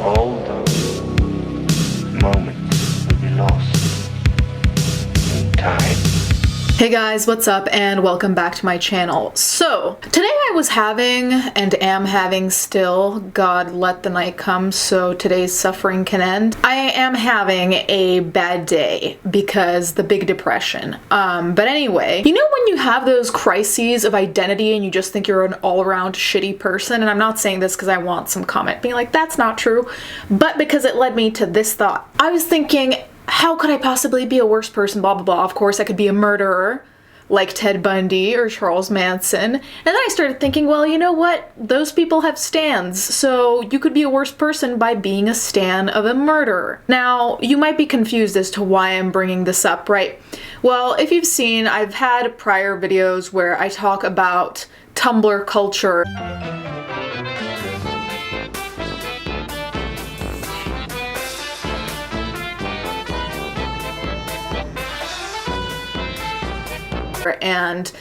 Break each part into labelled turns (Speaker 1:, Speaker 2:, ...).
Speaker 1: all those moments will be lost in time.
Speaker 2: Hey guys, what's up and welcome back to my channel. So, today I was having and am having still, God let the night come so today's suffering can end. I am having a bad day because the Big Depression. But anyway, you know when you have those crises of identity and you just think you're an all-around shitty person? And I'm not saying this because I want some comment being like, that's not true, but because it led me to this thought. I was thinking, how could I possibly be a worse person, blah, blah, blah. Of course, I could be a murderer like Ted Bundy or Charles Manson. And then I started thinking, well, you know what? Those people have stans, so you could be a worse person by being a stan of a murderer. Now, you might be confused as to why I'm bringing this up, right? Well, if you've seen, I've had prior videos where I talk about Tumblr culture. And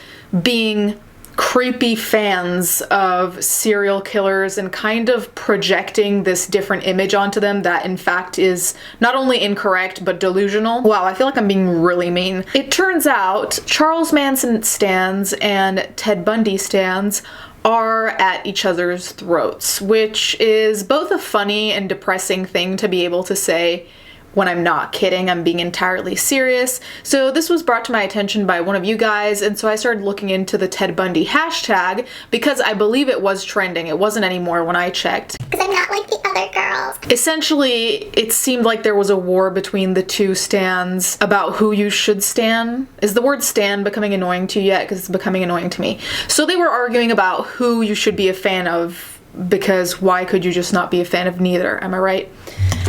Speaker 2: being creepy fans of serial killers and kind of projecting this different image onto them that in fact is not only incorrect but delusional. Wow, I feel like I'm being really mean. It turns out Charles Manson stans and Ted Bundy stans are at each other's throats, which is both a funny and depressing thing to be able to say when I'm not kidding. I'm being entirely serious. So this was brought to my attention by one of you guys, and so I started looking into the Ted Bundy hashtag because I believe it was trending. It wasn't anymore when I checked.
Speaker 3: Because I'm not like the other girls.
Speaker 2: Essentially, it seemed like there was a war between the two stans about who you should stan. Is the word stan becoming annoying to you yet? Because it's becoming annoying to me. So they were arguing about who you should be a fan of, because why could you just not be a fan of neither? Am I right?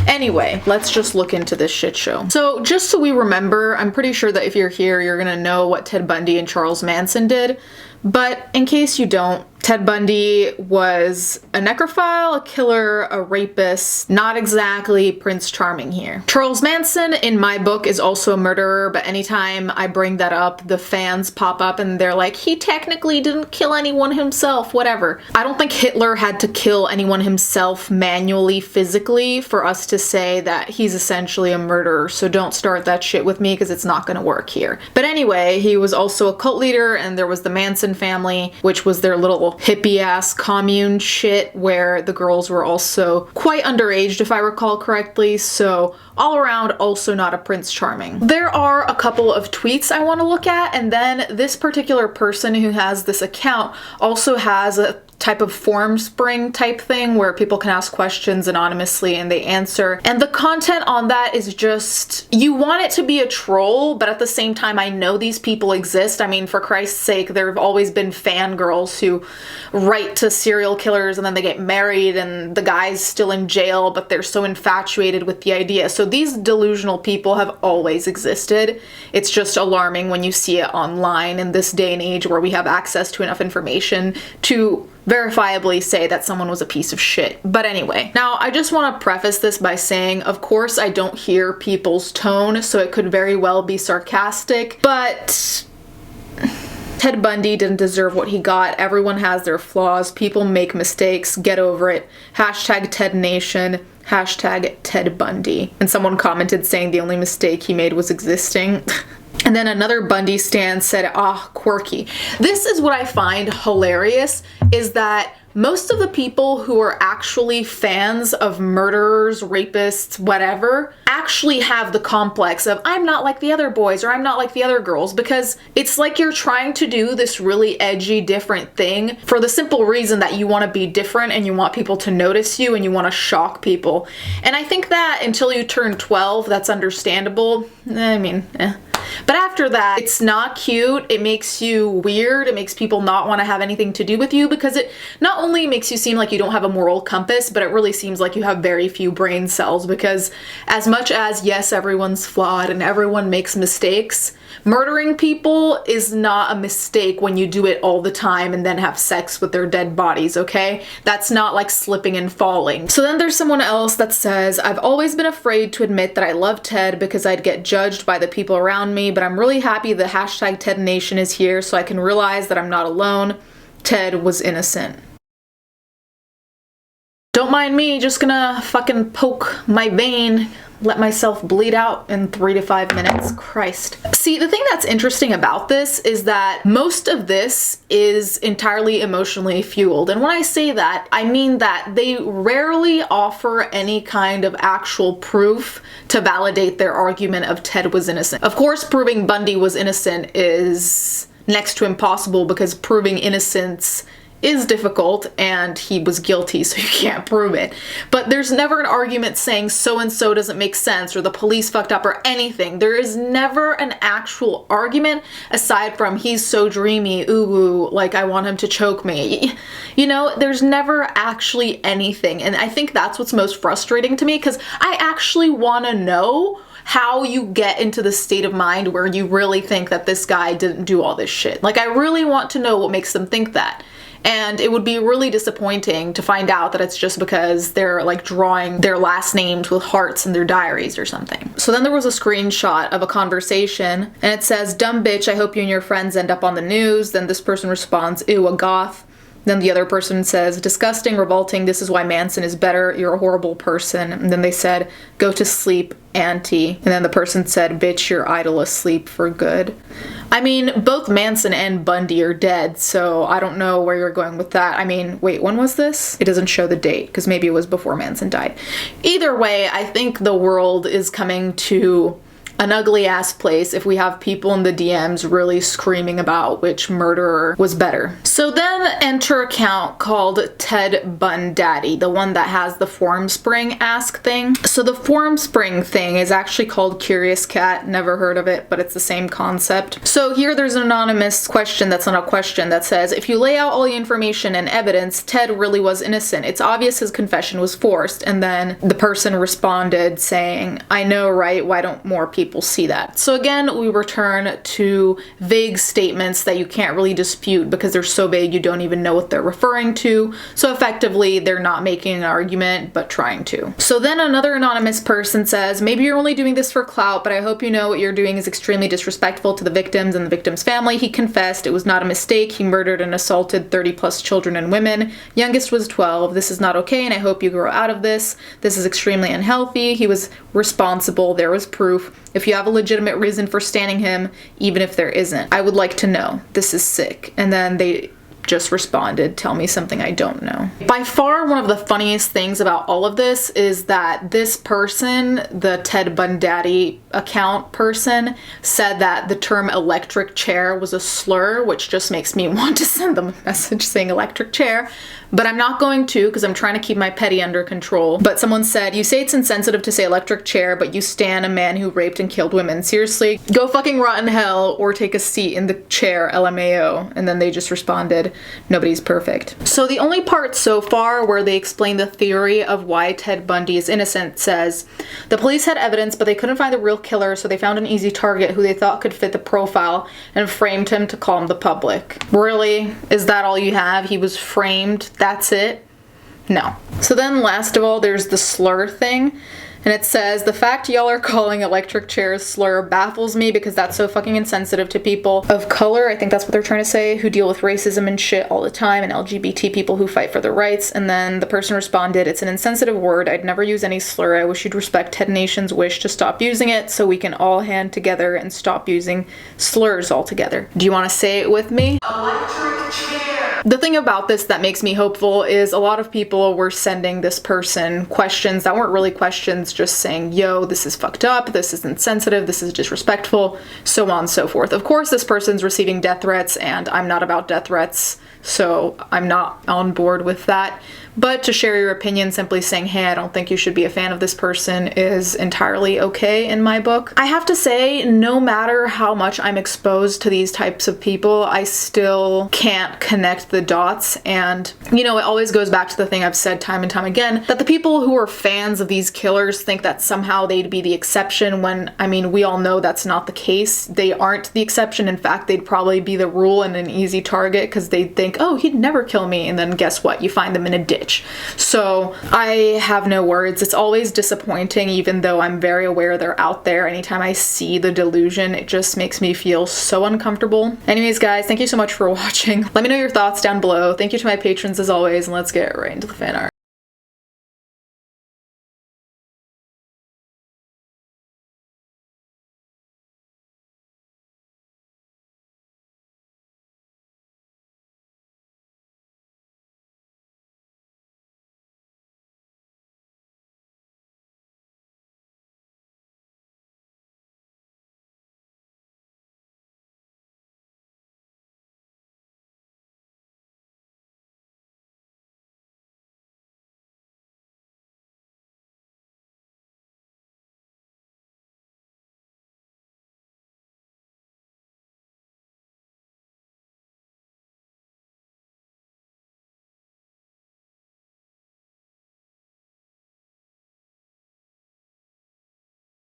Speaker 2: Anyway, let's just look into this shit show. So just so we remember, I'm pretty sure that if you're here, you're gonna know what Ted Bundy and Charles Manson did. But in case you don't, Ted Bundy was a necrophile, a killer, a rapist, not exactly Prince Charming here. Charles Manson, in my book, is also a murderer, but anytime I bring that up, the fans pop up and they're like, he technically didn't kill anyone himself, whatever. I don't think Hitler had to kill anyone himself manually, physically, for us to say that he's essentially a murderer, so don't start that shit with me because it's not gonna work here. But anyway, he was also a cult leader, and there was the Manson family, which was their little hippie-ass commune shit where the girls were also quite underaged, if I recall correctly, so all around also not a Prince Charming. There are a couple of tweets I want to look at, and then this particular person who has this account also has a type of form spring type thing where people can ask questions anonymously and they answer. And the content on that is just, you want it to be a troll, but at the same time, I know these people exist. I mean, for Christ's sake, there have always been fangirls who write to serial killers and then they get married and the guy's still in jail, but they're so infatuated with the idea. So these delusional people have always existed. It's just alarming when you see it online in this day and age where we have access to enough information to verifiably say that someone was a piece of shit. But anyway, now I just want to preface this by saying, of course, I don't hear people's tone, so it could very well be sarcastic, but Ted Bundy didn't deserve what he got. Everyone has their flaws. People make mistakes. Get over it. Hashtag Ted Nation. Hashtag Ted Bundy. And someone commented saying the only mistake he made was existing. And then another Bundy stan said, quirky. This is what I find hilarious, is that most of the people who are actually fans of murderers, rapists, whatever, actually have the complex of, I'm not like the other boys or I'm not like the other girls, because it's like you're trying to do this really edgy, different thing for the simple reason that you want to be different and you want people to notice you and you want to shock people. And I think that until you turn 12, that's understandable. But after that, it's not cute. It makes you weird. It makes people not want to have anything to do with you because it not only makes you seem like you don't have a moral compass, but it really seems like you have very few brain cells, because as much as, yes, everyone's flawed and everyone makes mistakes, murdering people is not a mistake when you do it all the time and then have sex with their dead bodies, okay? That's not like slipping and falling. So then there's someone else that says, I've always been afraid to admit that I love Ted because I'd get judged by the people around me, but I'm really happy the hashtag Ted Nation is here so I can realize that I'm not alone. Ted was innocent. Don't mind me, just gonna fucking poke my vein, let myself bleed out in 3 to 5 minutes. Christ. See, the thing that's interesting about this is that most of this is entirely emotionally fueled. And when I say that, I mean that they rarely offer any kind of actual proof to validate their argument of Ted was innocent. Of course, proving Bundy was innocent is next to impossible because proving innocence is difficult and he was guilty, so you can't prove it. But there's never an argument saying so-and-so doesn't make sense or the police fucked up or anything. There is never an actual argument aside from he's so dreamy, ooh, like I want him to choke me. You know, there's never actually anything. And I think that's what's most frustrating to me because I actually want to know how you get into the state of mind where you really think that this guy didn't do all this shit. Like, I really want to know what makes them think that. And it would be really disappointing to find out that it's just because they're like drawing their last names with hearts in their diaries or something. So then there was a screenshot of a conversation and it says, "Dumb bitch, I hope you and your friends end up on the news." Then this person responds, "Ew, a goth." Then the other person says, "Disgusting, revolting, this is why Manson is better, you're a horrible person." And then they said, "Go to sleep, auntie." And then the person said, "Bitch, your idol asleep for good." I mean, both Manson and Bundy are dead, so I don't know where you're going with that. I mean, wait, when was this? It doesn't show the date, because maybe it was before Manson died. Either way, I think the world is coming to an ugly ass place if we have people in the DMs really screaming about which murderer was better. So then enter account called Ted Bundaddy, the one that has the Formspring ask thing. So the Formspring thing is actually called Curious Cat, never heard of it, but it's the same concept. So here there's an anonymous question that's not a question that says, "If you lay out all the information and evidence, Ted really was innocent. It's obvious his confession was forced." And then the person responded saying, "I know, right? Why don't more people see that?" So again, we return to vague statements that you can't really dispute because they're so vague you don't even know what they're referring to. So effectively, they're not making an argument, but trying to. So then another anonymous person says, "Maybe you're only doing this for clout, but I hope you know what you're doing is extremely disrespectful to the victims and the victim's family. He confessed. It was not a mistake. He murdered and assaulted 30 plus children and women. Youngest was 12. This is not okay, and I hope you grow out of this. This is extremely unhealthy. He was responsible. There was proof. If you have a legitimate reason for standing him, even if there isn't, I would like to know. This is sick." And then they just responded, "Tell me something I don't know." By far, one of the funniest things about all of this is that this person, the Ted Bundaddy account person, said that the term electric chair was a slur, which just makes me want to send them a message saying electric chair. But I'm not going to because I'm trying to keep my petty under control. But someone said, "You say it's insensitive to say electric chair, but you stan a man who raped and killed women. Seriously, go fucking rot in hell or take a seat in the chair, LMAO." And then they just responded, "Nobody's perfect." So the only part so far where they explain the theory of why Ted Bundy is innocent says, "The police had evidence, but they couldn't find the real killer, so they found an easy target who they thought could fit the profile and framed him to calm the public." Really? Is that all you have? He was framed? That's it? No. So then last of all, there's the slur thing. And it says, "The fact y'all are calling electric chairs slur baffles me because that's so fucking insensitive to people of color," I think that's what they're trying to say, "who deal with racism and shit all the time, and LGBT people who fight for their rights." And then the person responded, "It's an insensitive word. I'd never use any slur. I wish you'd respect Ted Nation's wish to stop using it so we can all hand together and stop using slurs altogether." Do you want to say it with me? Electric chair. The thing about this that makes me hopeful is a lot of people were sending this person questions that weren't really questions, just saying, "Yo, this is fucked up, this is insensitive, this is disrespectful," so on and so forth. Of course, this person's receiving death threats, and I'm not about death threats, so I'm not on board with that. But to share your opinion, simply saying, "Hey, I don't think you should be a fan of this person," is entirely okay in my book. I have to say, no matter how much I'm exposed to these types of people, I still can't connect the dots. And, you know, it always goes back to the thing I've said time and time again, that the people who are fans of these killers think that somehow they'd be the exception when, I mean, we all know that's not the case. They aren't the exception. In fact, they'd probably be the rule and an easy target because they'd think, "Oh, he'd never kill me." And then guess what? You find them in a ditch. So I have no words. It's always disappointing, even though I'm very aware they're out there. Anytime I see the delusion, it just makes me feel so uncomfortable. Anyways, guys, thank you so much for watching. Let me know your thoughts down below. Thank you to my patrons as always, and let's get right into the fan art.